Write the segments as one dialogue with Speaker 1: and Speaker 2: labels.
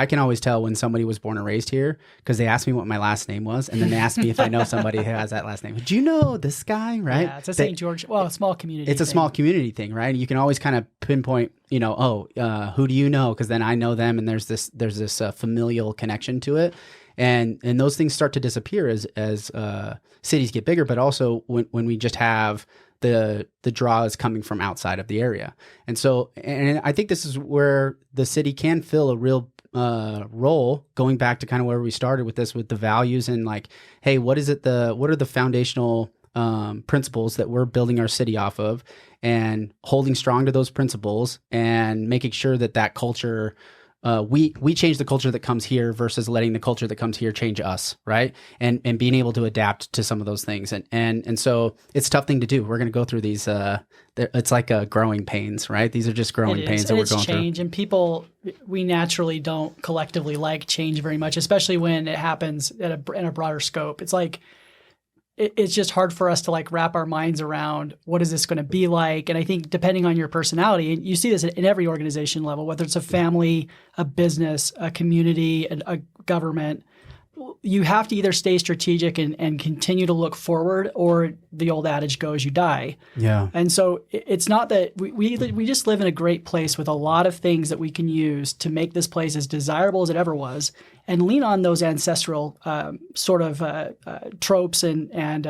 Speaker 1: I can always tell when somebody was born and raised here because they ask me what my last name was, and then they ask me if I know somebody who has that last name. Do you know this guy, right?
Speaker 2: Yeah, it's a St. George, a small community
Speaker 1: It's a small community thing, right? You can always kind of pinpoint, who do you know? Because then I know them, and there's this familial connection to it. And those things start to disappear as cities get bigger, but also when we just have the draw is coming from outside of the area. And I think this is where the city can fill a real role, going back to kind of where we started with this, with the values and like, hey, what are the foundational principles that we're building our city off of, and holding strong to those principles and making sure that culture, we change the culture that comes here versus letting the culture that comes here change us, right? And being able to adapt to some of those things. And so it's a tough thing to do. We're going to go through these, it's like growing pains, right? These are just growing pains that we're going through.
Speaker 2: Change, and people, we naturally don't collectively like change very much, especially when it happens in a broader scope. It's like, it's just hard for us to like wrap our minds around what is this going to be like. And I think depending on your personality, and you see this in every organization level, whether it's a family, a business, a community, a government, you have to either stay strategic and continue to look forward, or the old adage goes, you die.
Speaker 1: Yeah.
Speaker 2: And so it's not that we just live in a great place with a lot of things that we can use to make this place as desirable as it ever was, and lean on those ancestral tropes and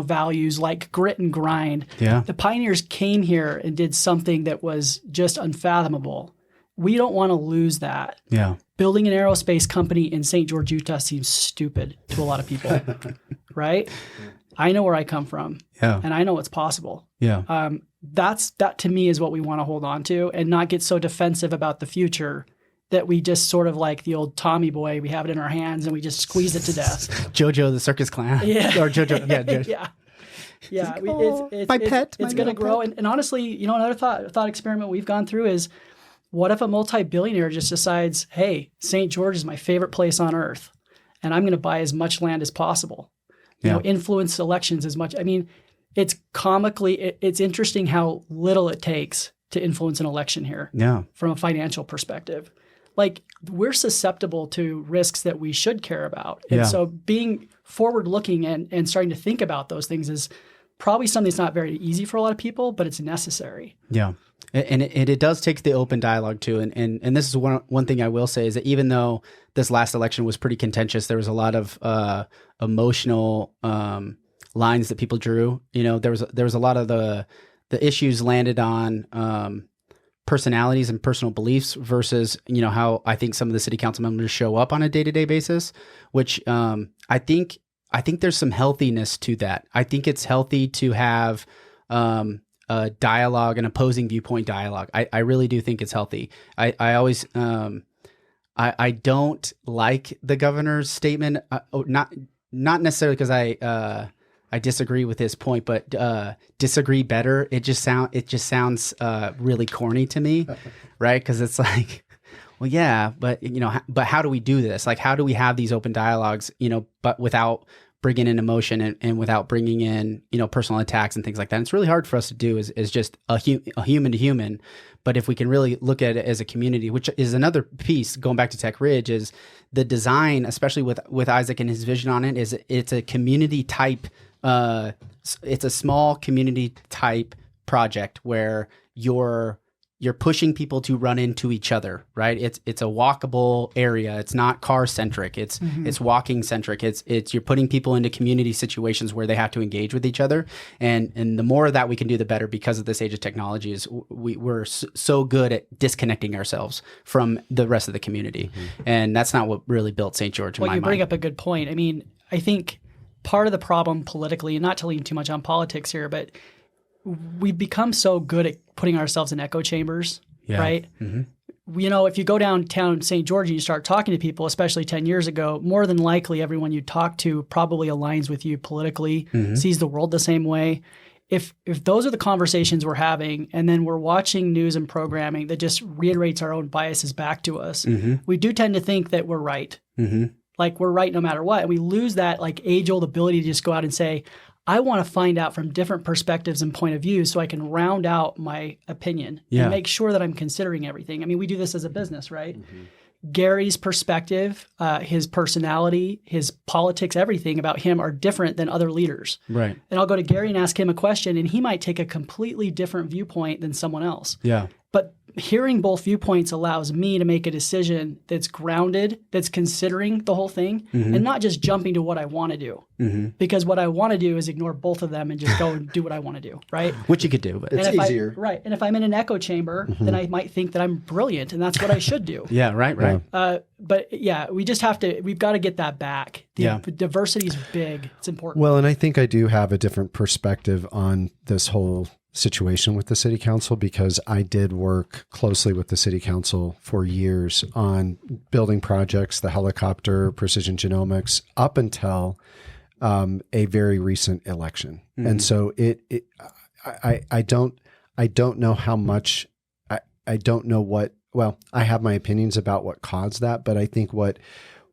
Speaker 2: values like grit and grind.
Speaker 1: Yeah.
Speaker 2: The pioneers came here and did something that was just unfathomable. We don't want to lose that.
Speaker 1: Yeah.
Speaker 2: Building an aerospace company in St. George, Utah seems stupid to a lot of people, right? I know where I come from, and I know what's possible.
Speaker 1: Yeah.
Speaker 2: That to me is what we want to hold on to, and not get so defensive about the future that we just sort of like the old Tommy boy. We have it in our hands and we just squeeze it to death.
Speaker 1: Jojo the circus clown.
Speaker 2: Yeah.
Speaker 1: Or Jojo. Yeah. Jojo.
Speaker 2: Yeah. Yeah.
Speaker 1: It's my pet.
Speaker 2: It's going to grow. And honestly, another thought experiment we've gone through is, what if a multi-billionaire just decides, hey, St. George is my favorite place on earth, and I'm going to buy as much land as possible, influence elections as much. I mean, it's interesting how little it takes to influence an election here from a financial perspective. Like, we're susceptible to risks that we should care about. And so being forward-looking and starting to think about those things is probably something that's not very easy for a lot of people, but it's necessary.
Speaker 1: Yeah. And it does take the open dialogue too. And this is one thing I will say is that even though this last election was pretty contentious, there was a lot of emotional lines that people drew. There was a lot of the issues landed on personalities and personal beliefs versus, how I think some of the city council members show up on a day-to-day basis, which I think there's some healthiness to that. I think it's healthy to have a dialogue, an opposing viewpoint dialogue. I really do think it's healthy. I always, I don't like the governor's statement, not necessarily because I disagree with his point, but disagree better. It just sounds really corny to me, right? Because it's like, well, yeah, but but how do we do this? Like, how do we have these open dialogues, but without bringing in emotion and without bringing in, personal attacks and things like that? And it's really hard for us to do is just a human to human. But if we can really look at it as a community, which is another piece, going back to Tech Ridge, is the design, especially with Isaac and his vision on it, is it's a community type, it's a small community type project where you're pushing people to run into each other, right? It's a walkable area. It's not car centric. It's walking centric. It's you're putting people into community situations where they have to engage with each other. And the more of that we can do, the better, because of this age of technology. Is we're so good at disconnecting ourselves from the rest of the community. And that's not what really built St. George in my mind.
Speaker 2: Well, you bring up a good point. I mean, I think part of the problem politically, and not to lean too much on politics here, but we've become so good at putting ourselves in echo chambers, right? Mm-hmm. If you go downtown St. George and you start talking to people, especially 10 years ago, more than likely everyone you talk to probably aligns with you politically, sees the world the same way. If those are the conversations we're having, and then we're watching news and programming that just reiterates our own biases back to us, we do tend to think that we're right. Like, we're right no matter what. And we lose that like age-old ability to just go out and say, I want to find out from different perspectives and point of view so I can round out my opinion and make sure that I'm considering everything. I mean, we do this as a business, right? Gary's perspective, his personality, his politics, everything about him are different than other leaders.
Speaker 1: Right.
Speaker 2: And I'll go to Gary and ask him a question, and he might take a completely different viewpoint than someone else.
Speaker 1: Yeah.
Speaker 2: But hearing both viewpoints allows me to make a decision that's grounded, that's considering the whole thing, and not just jumping to what I want to do. Because what I want to do is ignore both of them and just go and do what I want to do, right?
Speaker 1: Which you could do, but
Speaker 3: it's easier.
Speaker 2: Right. And if I'm in an echo chamber, then I might think that I'm brilliant, and that's what I should do.
Speaker 1: Yeah, right.
Speaker 2: But yeah, we've got to get that back. Diversity is big. It's important.
Speaker 3: Well, and I think I do have a different perspective on this whole situation with the city council, because I did work closely with the city council for years on building projects, the helicopter, precision genomics, up until a very recent election. And so I don't know how much, I don't know what, well, I have my opinions about what caused that, but I think what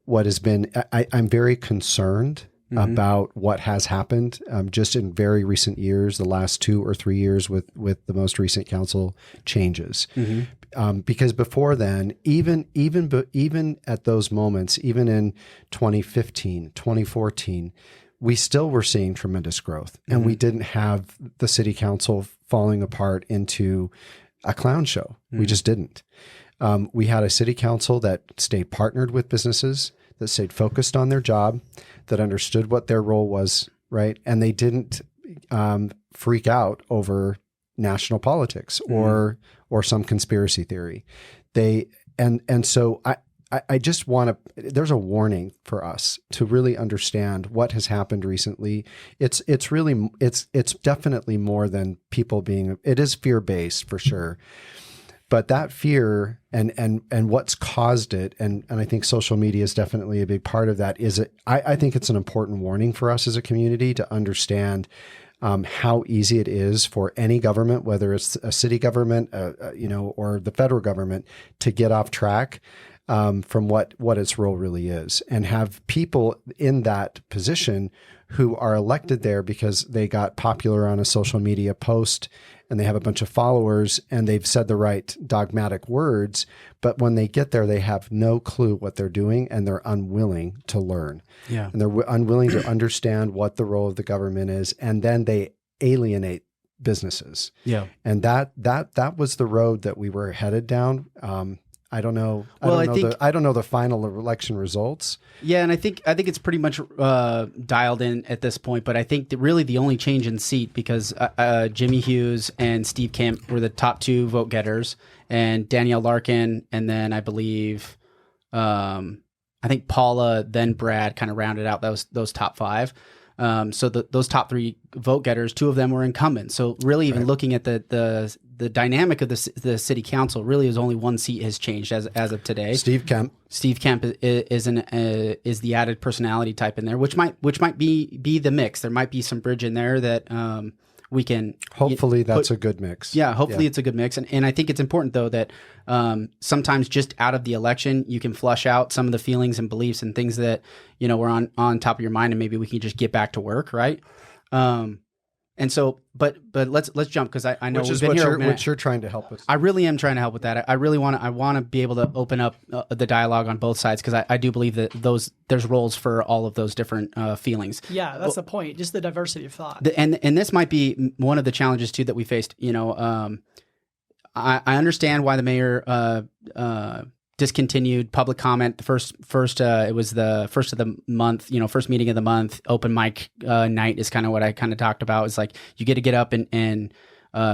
Speaker 3: has been, I'm very concerned about what has happened just in very recent years, the last 2 or 3 years with the most recent council changes. Because before then, even at those moments, even in 2015, 2014, we still were seeing tremendous growth, and we didn't have the city council falling apart into a clown show. We just didn't. We had a city council that stayed partnered with businesses, that stayed focused on their job, that understood what their role was, right? And they didn't freak out over national politics or some conspiracy theory. So I just want to, there's a warning for us to really understand what has happened recently. It's definitely more than people being, it is fear-based for sure. But that fear and what's caused it, and I think social media is definitely a big part of that, I think it's an important warning for us as a community to understand how easy it is for any government, whether it's a city government, or the federal government, to get off track from what its role really is, and have people in that position who are elected there because they got popular on a social media post and they have a bunch of followers and they've said the right dogmatic words, but when they get there, they have no clue what they're doing and they're unwilling to learn.
Speaker 1: Yeah.
Speaker 3: And they're unwilling to understand what the role of the government is. And then they alienate businesses.
Speaker 1: Yeah.
Speaker 3: And that was the road that we were headed down. I don't know. I don't know the final election results.
Speaker 1: Yeah, and I think it's pretty much dialed in at this point. But I think that really the only change in seat, because Jimmy Hughes and Steve Kemp were the top 2 vote getters, and Danielle Larkin, and then I believe I think Paula, then Brad, kind of rounded out those top 5. So those top 3 vote getters, 2 of them were incumbents. So really, even looking at the dynamic of the city council, really is only 1 seat has changed as of today.
Speaker 3: Steve Kemp
Speaker 1: is the added personality type in there, which might be the mix. There might be some bridge in there that we can
Speaker 3: hopefully that's a good mix.
Speaker 1: Yeah, hopefully it's a good mix, and I think it's important though that sometimes just out of the election you can flush out some of the feelings and beliefs and things that were on top of your mind, and maybe we can just get back to work, right? And so, but let's jump, because I know we've been here.
Speaker 3: Which you're trying to help us.
Speaker 1: I really am trying to help with that. I really want to be able to open up the dialogue on both sides, because I do believe that there's roles for all of those different feelings.
Speaker 2: Yeah, that's the point. Just the diversity of thought.
Speaker 1: And this might be one of the challenges too that we faced. I understand why the mayor discontinued public comment. It was the first of the month, first meeting of the month. Open mic night is kind of what I kind of talked about. It's like you get to get up and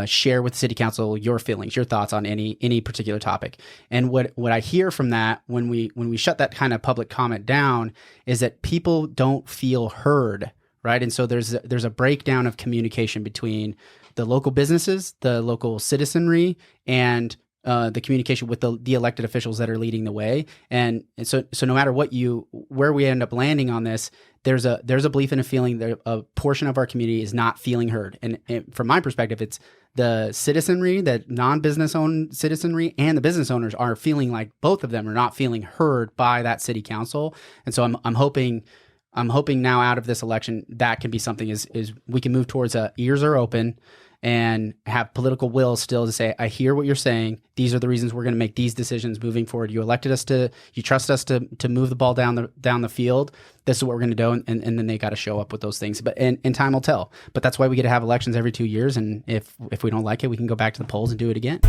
Speaker 1: share with the city council your feelings, your thoughts on any particular topic. And what I hear from that when we shut that kind of public comment down is that people don't feel heard, right? And so there's a breakdown of communication between the local businesses, the local citizenry, and the communication with the elected officials that are leading the way. And so no matter where we end up landing on this, there's a belief and a feeling that a portion of our community is not feeling heard. And from my perspective, it's the citizenry, that non-business owned citizenry, and the business owners are feeling like both of them are not feeling heard by that city council. And so I'm hoping now out of this election, that can be something is we can move towards ears are open. and have political will still to say, I hear what you're saying. These are the reasons we're going to make these decisions moving forward. You elected us you trust us to move the ball down the field. This is what we're going to do. And then they got to show up with those things. But and time will tell. But that's why we get to have elections every 2 years. And if we don't like it, we can go back to the polls and do it again.